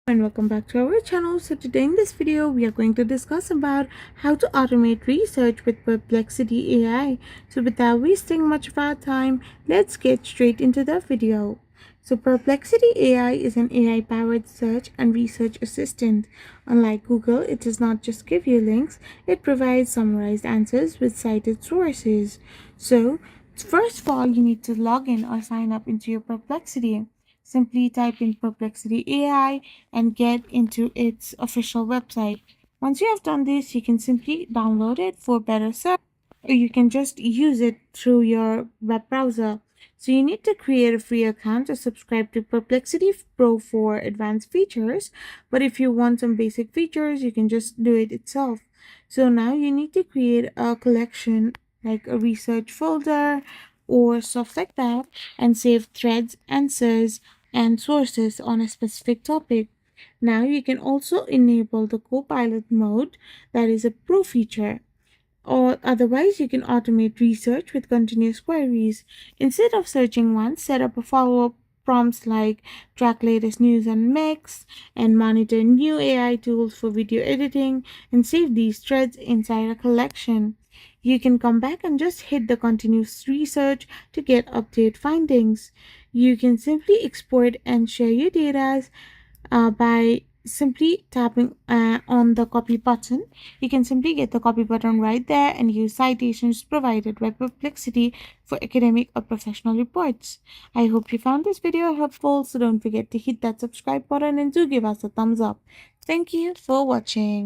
And welcome back to our channel. So today in this video we are going to discuss about how to automate research with Perplexity AI. So without wasting much of our time, let's get straight into the video. So Perplexity AI is an AI powered search and research assistant. Unlike Google, it does not just give you links, it provides summarized answers with cited sources. So first of all, you need to log in or sign up into your Perplexity. Simply type in Perplexity AI and get into its official website. Once you have done this, you can simply download it for better search, or you can just use it through your web browser. So you need to create a free account or subscribe to Perplexity Pro for advanced features. But if you want some basic features, you can just do it itself. So now you need to create a collection like a research folder or stuff like that and save threads, answers, and sources on a specific topic. Now you can also enable the Copilot mode, that is a pro feature, or otherwise you can automate research with continuous queries. Instead of searching once, set up a follow-up prompts like track latest news and mix and monitor new AI tools for video editing and save these threads inside a collection. You can come back and just hit the continuous research to get update findings. You can simply export and share your data by simply tapping on the copy button. You can simply get the copy button right there and use citations provided by Perplexity for academic or professional reports. I hope you found this video helpful, so don't forget to hit that subscribe button and do give us a thumbs up. Thank you for watching.